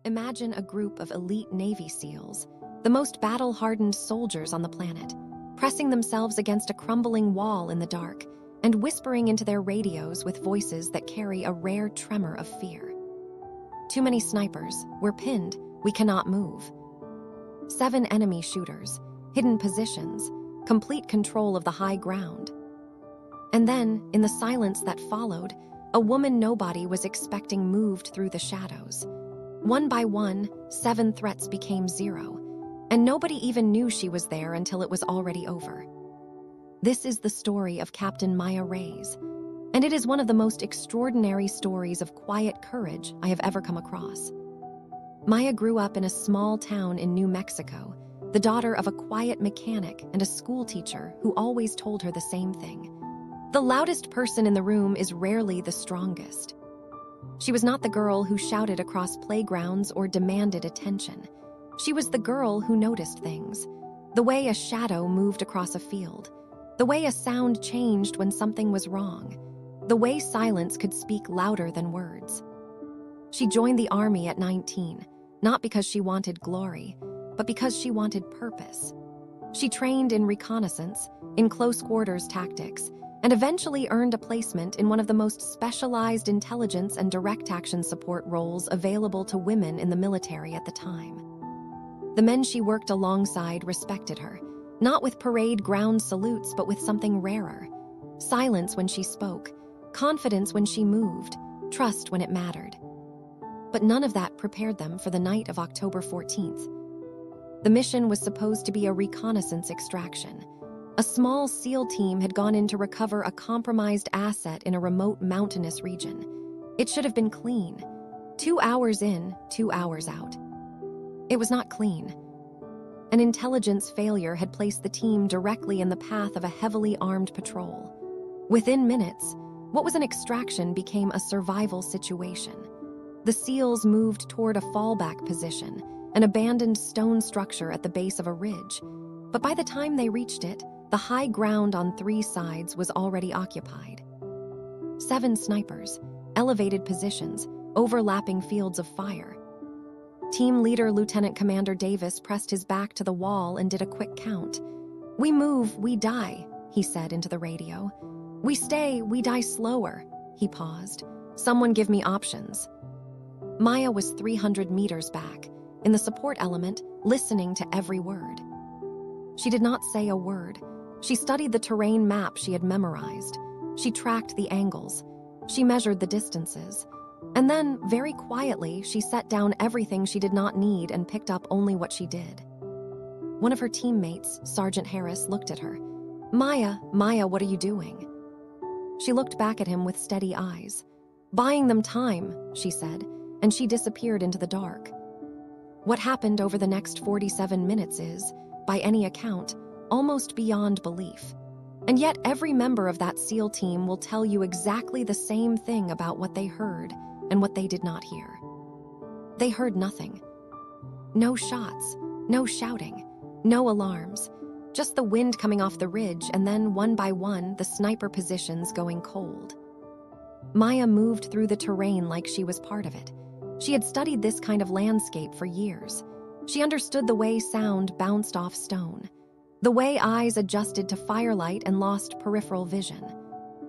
Imagine a group of elite Navy SEALs, the most battle-hardened soldiers on the planet, pressing themselves against a crumbling wall in the dark and whispering into their radios with voices that carry a rare tremor of fear. Too many snipers. We're pinned. We cannot move. 7 enemy shooters, hidden positions, complete control of the high ground. And then, in the silence that followed, a woman nobody was expecting moved through the shadows. One by one, 7 threats became 0, and nobody even knew she was there until it was already over. This is the story of Captain Maya Reyes, and it is one of the most extraordinary stories of quiet courage I have ever come across. Maya grew up in a small town in New Mexico, the daughter of a quiet mechanic and a schoolteacher who always told her the same thing. The loudest person in the room is rarely the strongest. She was not the girl who shouted across playgrounds or demanded attention. She was the girl who noticed things, the way a shadow moved across a field, the way a sound changed when something was wrong, the way silence could speak louder than words. She joined the army at 19, not because she wanted glory, but because she wanted purpose. She trained in reconnaissance, in close-quarters tactics, and eventually earned a placement in one of the most specialized intelligence and direct action support roles available to women in the military at the time. The men she worked alongside respected her, not with parade ground salutes, but with something rarer: silence when she spoke, confidence when she moved, trust when it mattered. But none of that prepared them for the night of October 14th. The mission was supposed to be a reconnaissance extraction. A small SEAL team had gone in to recover a compromised asset in a remote mountainous region. It should have been clean. 2 hours in, 2 hours out. It was not clean. An intelligence failure had placed the team directly in the path of a heavily armed patrol. Within minutes, what was an extraction became a survival situation. The SEALs moved toward a fallback position, an abandoned stone structure at the base of a ridge. But by the time they reached it, the high ground on 3 sides was already occupied. 7 snipers, elevated positions, overlapping fields of fire. Team leader Lieutenant Commander Davis pressed his back to the wall and did a quick count. "We move, we die," he said into the radio. "We stay, we die slower." He paused. "Someone give me options." Maya was 300 meters back, in the support element, listening to every word. She did not say a word. She studied the terrain map she had memorized. She tracked the angles. She measured the distances. And then, very quietly, she set down everything she did not need and picked up only what she did. One of her teammates, Sergeant Harris, looked at her. Maya, what are you doing?" She looked back at him with steady eyes. "Buying them time," she said, and she disappeared into the dark. What happened over the next 47 minutes is, by any account, almost beyond belief. And yet every member of that SEAL team will tell you exactly the same thing about what they heard and what they did not hear. They heard nothing. No shots, no shouting, no alarms, just the wind coming off the ridge and then, one by one, the sniper positions going cold. Maya moved through the terrain like she was part of it. She had studied this kind of landscape for years. She understood the way sound bounced off stone, the way eyes adjusted to firelight and lost peripheral vision,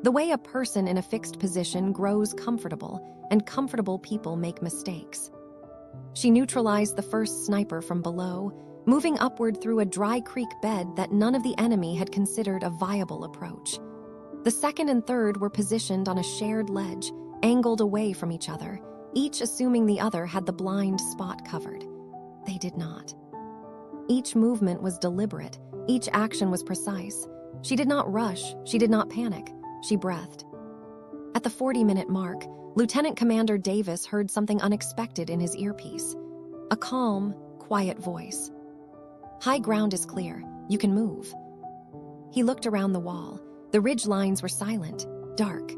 the way a person in a fixed position grows comfortable and comfortable people make mistakes. She neutralized the first sniper from below, moving upward through a dry creek bed that none of the enemy had considered a viable approach. The second and third were positioned on a shared ledge, angled away from each other, each assuming the other had the blind spot covered. They did not. Each movement was deliberate. Each action was precise. She did not rush. She did not panic. She breathed. At the 40-minute mark, Lieutenant Commander Davis heard something unexpected in his earpiece. A calm, quiet voice. "High ground is clear. You can move." He looked around the wall. The ridge lines were silent, dark.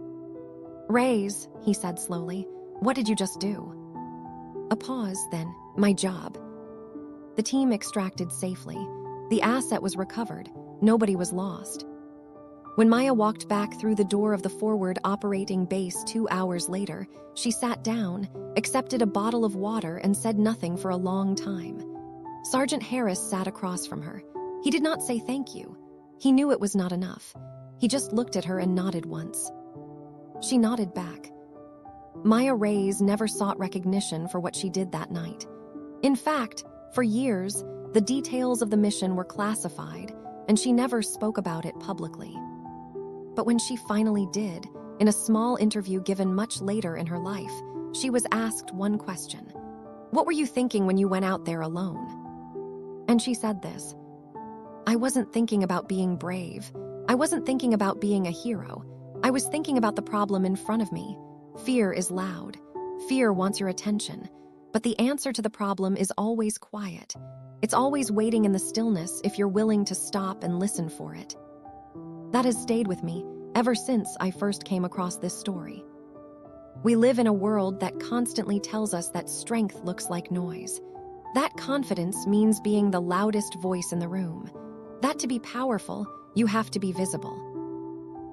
"Reyes," he said slowly, "what did you just do?" A pause, then, "My job." The team extracted safely. The asset was recovered. Nobody was lost. When Maya walked back through the door of the forward operating base 2 hours later, she sat down, accepted a bottle of water, and said nothing for a long time. Sergeant Harris sat across from her. He did not say thank you. He knew it was not enough. He just looked at her and nodded once. She nodded back. Maya Reyes never sought recognition for what she did that night. In fact, for years, the details of the mission were classified, and she never spoke about it publicly. But when she finally did, in a small interview given much later in her life, she was asked one question. "What were you thinking when you went out there alone?" And she said this: "I wasn't thinking about being brave. I wasn't thinking about being a hero. I was thinking about the problem in front of me. Fear is loud. Fear wants your attention. But the answer to the problem is always quiet. It's always waiting in the stillness if you're willing to stop and listen for it." That has stayed with me ever since I first came across this story. We live in a world that constantly tells us that strength looks like noise. That confidence means being the loudest voice in the room. That to be powerful, you have to be visible.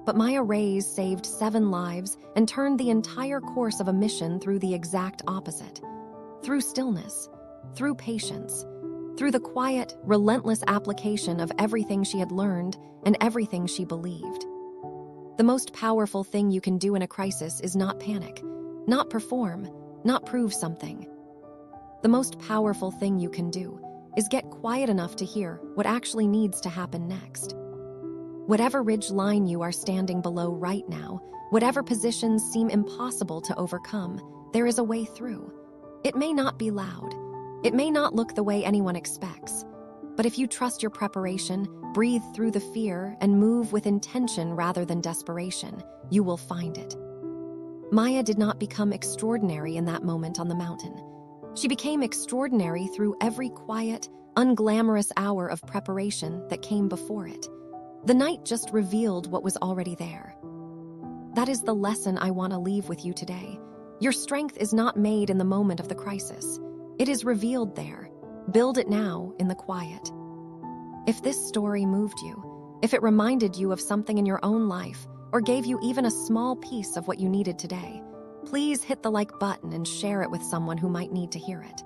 But Maya Reyes saved 7 lives and turned the entire course of a mission through the exact opposite. Through stillness, through patience, through the quiet, relentless application of everything she had learned and everything she believed. The most powerful thing you can do in a crisis is not panic, not perform, not prove something. The most powerful thing you can do is get quiet enough to hear what actually needs to happen next. Whatever ridge line you are standing below right now, whatever positions seem impossible to overcome, there is a way through. It may not be loud. It may not look the way anyone expects. But if you trust your preparation, breathe through the fear, and move with intention rather than desperation, you will find it. Maya did not become extraordinary in that moment on the mountain. She became extraordinary through every quiet, unglamorous hour of preparation that came before it. The night just revealed what was already there. That is the lesson I want to leave with you today. Your strength is not made in the moment of the crisis. It is revealed there. Build it now in the quiet. If this story moved you, if it reminded you of something in your own life, or gave you even a small piece of what you needed today, please hit the like button and share it with someone who might need to hear it.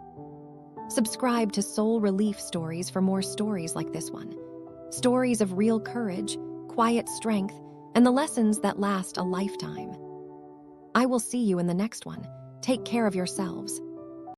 Subscribe to Soul Relief Stories for more stories like this one. Stories of real courage, quiet strength, and the lessons that last a lifetime. I will see you in the next one. Take care of yourselves.